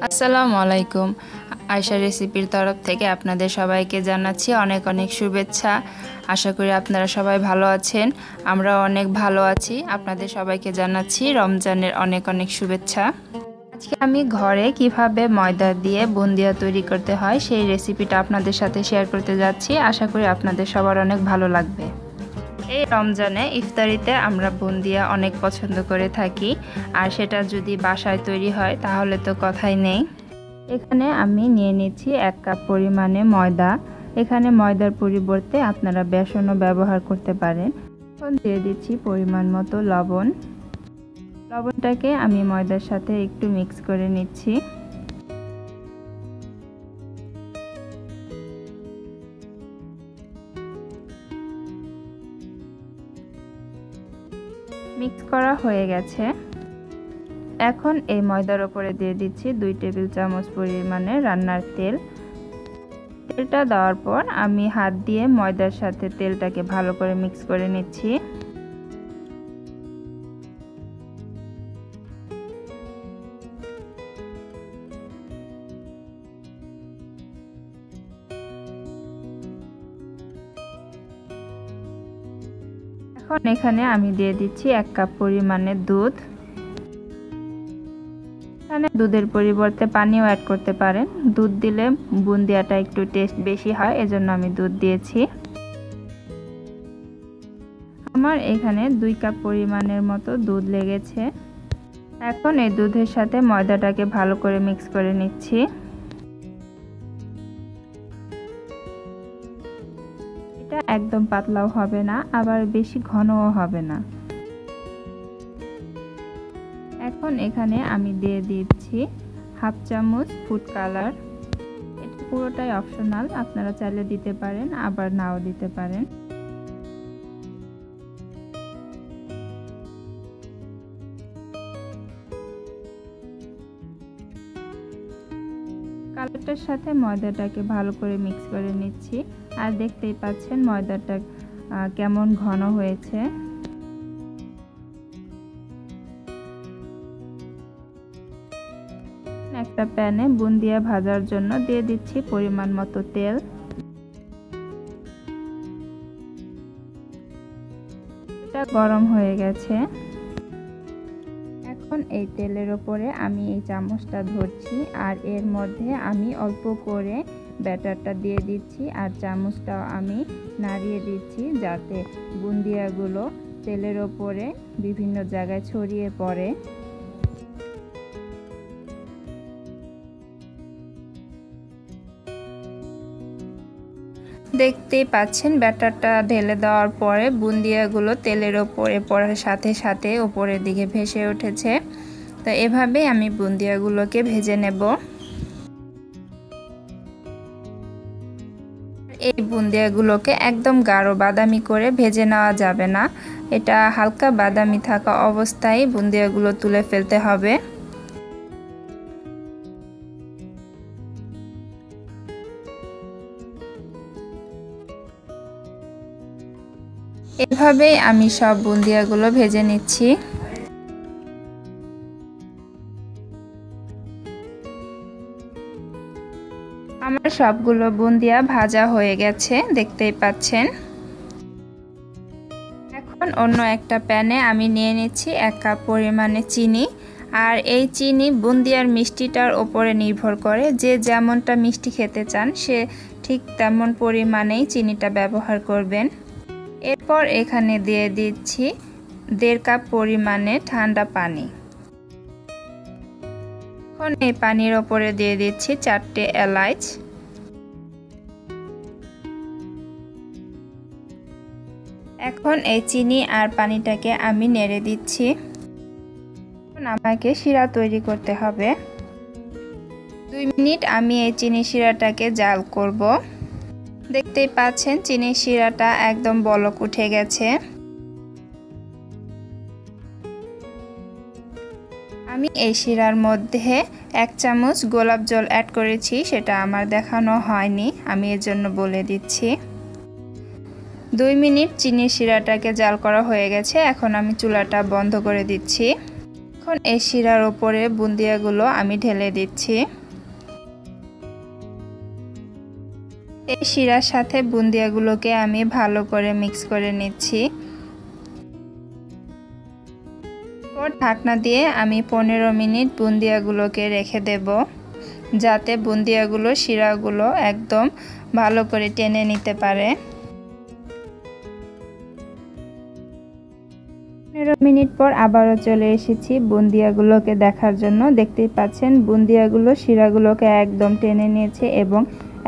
আসসালামু আলাইকুম। আয়শা রেসিপির তরফ থেকে আপনাদের সবাইকে জানাচ্ছি অনেক অনেক শুভেচ্ছা। আশা করি আপনারা সবাই ভালো আছেন, আমরা অনেক ভালো আছি। আপনাদের সবাইকে জানাচ্ছি রমজানের অনেক অনেক শুভেচ্ছা। আজকে আমি ঘরে কিভাবে ময়দা দিয়ে বুন্দিয়া তৈরি করতে হয় সেই রেসিপিটা আপনাদের সাথে শেয়ার করতে যাচ্ছি। আশা করি আপনাদের সবার অনেক ভালো লাগবে। এই রমজানে ইফতারিতে আমরা বুন্দিয়া অনেক পছন্দ করে থাকি, আর সেটা যদি বাসায় তৈরি হয় তাহলে তো কথাই নেই। এখানে আমি নিয়ে নিচ্ছি 1 কাপ পরিমাণে ময়দা। এখানে ময়দার পরিবর্তে আপনারা বেসনও ব্যবহার করতে পারেন। এখন দিয়ে দিচ্ছি পরিমাণ মতো লবণ। লবণটাকে আমি ময়দার সাথে একটু মিক্স করে নিচ্ছি। মিক্স করা হয়ে গেছে। এখন এই ময়দার উপরে দিয়ে দিচ্ছি 2 টেবিল চামচ পরিমাণে রান্নার তেল। তেলটা দেওয়ার পর আমি হাত দিয়ে ময়দার সাথে তেলটাকে ভালো করে মিক্স করে নিচ্ছি। এখন এখানে আমি দিয়ে দিচ্ছি 1 কাপ পরিমাণে দুধ। এখানে দুধের পরিবর্তে পানিও অ্যাড করতে পারেন। দুধ দিলে বুন্দিয়াটা একটু টেস্ট বেশি হয়, এজন্য আমি দুধ দিয়েছি। আমার এখানে 2 কাপ পরিমাণের মতো দুধ লেগেছে। এখন এই দুধের সাথে ময়দাটাকে ভালো করে মিক্স করে নিচ্ছি। এটা একদম পাতলাও হবে না, আবার বেশি ঘনও হবে না। এখন এখানে আমি দিয়ে দিচ্ছি 1/2 চামচ ফুড কালার। এটা পুরোটাই অপশনাল, আপনারা চাইলে দিতে পারেন আবার নাও দিতে পারেন। কালারটার সাথে ময়দাটাকে ভালো করে মিক্স করে নিচ্ছি। আর দেখতেই পাচ্ছেন ময়দাটা কেমন ঘন হয়েছে। একটা প্যানে বুন্দিয়া ভাজার জন্য দিয়ে দিচ্ছি পরিমাণ মতো তেল। এটা গরম হয়ে গেছে। এখন এই তেলের উপরে আমি এই চামচটা ধরছি, আর এর মধ্যে আমি অল্প করে ব্যাটারটা দিয়ে দিচ্ছি, আর চামচটাও আমি নাড়িয়ে দিচ্ছি যাতে বুন্দিয়াগুলো তেলের ওপরে বিভিন্ন জায়গায় ছড়িয়ে পড়ে। দেখতেই পাচ্ছেন ব্যাটারটা ঢেলে দেওয়ার পরে বুন্দিয়াগুলো তেলের ওপরে পড়ার সাথে সাথে উপরের দিকে ভেসে উঠেছে। তো এভাবেই আমি বুন্দিয়াগুলোকে ভেজে নেব। এই বুন্দিয়াগুলোকে একদম গাঢ় বাদামি করে ভেজে নেওয়া যাবে না, এটা হালকা বাদামি থাকা অবস্থায় বুন্দিয়াগুলো তুলে ফেলতে হবে। এভাবেই আমি সব বুন্দিয়াগুলো ভেজে নিচ্ছি। আমার সবগুলো বুন্দিয়া ভাজা হয়ে গেছে, দেখতেই পাচ্ছেন। এখন অন্য একটা প্যানে আমি নিয়ে নিচ্ছি 1 কাপ পরিমাণে চিনি। আর এই চিনি বুন্দিয়ার মিষ্টিটার ওপরে নির্ভর করে, যে যেমনটা মিষ্টি খেতে চান সে ঠিক তেমন পরিমাণেই চিনিটা ব্যবহার করবেন। এরপর এখানে দিয়ে দিচ্ছি 1.5 কাপ পরিমাণে ঠান্ডা পানি। এখন এই পানির ওপরে দিয়ে দিচ্ছি 4টে এলাচ। এখন এই চিনি আর পানিটাকে আমি নেড়ে দিচ্ছি। এখন আমাকে শিরা তৈরি করতে হবে। 2 মিনিট আমি এই চিনি শিরাটাকে জাল করব। দেখতেই পাচ্ছেন চিনির শিরাটা একদম বলক উঠে গেছে। আমি এই শিরার মধ্যে 1 চামচ গোলাপ জল অ্যাড করেছি, সেটা আমার দেখানো হয়নি, আমি এর জন্য বলে দিচ্ছি। 2 মিনিট চিনির শিরাটাকে জাল করা হয়ে গেছে। এখন আমি চুলাটা বন্ধ করে দিচ্ছি। এখন এই শিরার উপরে বুন্দিয়াগুলো আমি ঢেলে দিচ্ছি। এই শিরার সাথে বুন্দিয়াগুলোকে আমি ভালো করে মিক্স করে নিচ্ছি। ঢাকনা দিয়ে আমি 15 মিনিট বুন্দিয়াগুলোকে রেখে দেব, যাতে বুন্দিয়াগুলো শিরাগুলো একদম ভালো করে টেনে নিতে পারে। 15 মিনিট পর আবারও চলে এসেছি বুন্দিয়াগুলোকে দেখার জন্য। দেখতেই পাচ্ছেন বুন্দিয়াগুলো শিরাগুলোকে একদম টেনে নিয়েছে এবং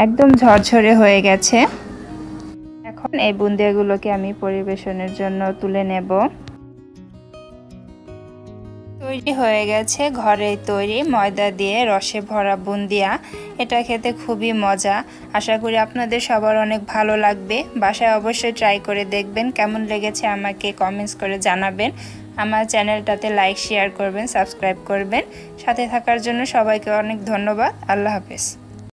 একদম ঝরঝরে হয়ে গেছে। এখন এই বুন্দিয়াগুলোকে আমি পরিবেশনের জন্য তুলে নেব। তৈরি হয়ে গেছে ঘরেই তৈরি ময়দা দিয়ে রসে ভরা বুন্দিয়া। এটা খেতে খুবই মজা। আশা করি আপনাদের সবার অনেক ভালো লাগবে। বাসায় অবশ্যই ট্রাই করে দেখবেন। কেমন লেগেছে আমাকে কমেন্টস করে জানাবেন। আমার চ্যানেলটাতে লাইক শেয়ার করবেন, সাবস্ক্রাইব করবেন। সাথে থাকার জন্য সবাইকে অনেক ধন্যবাদ। আল্লাহ হাফেজ।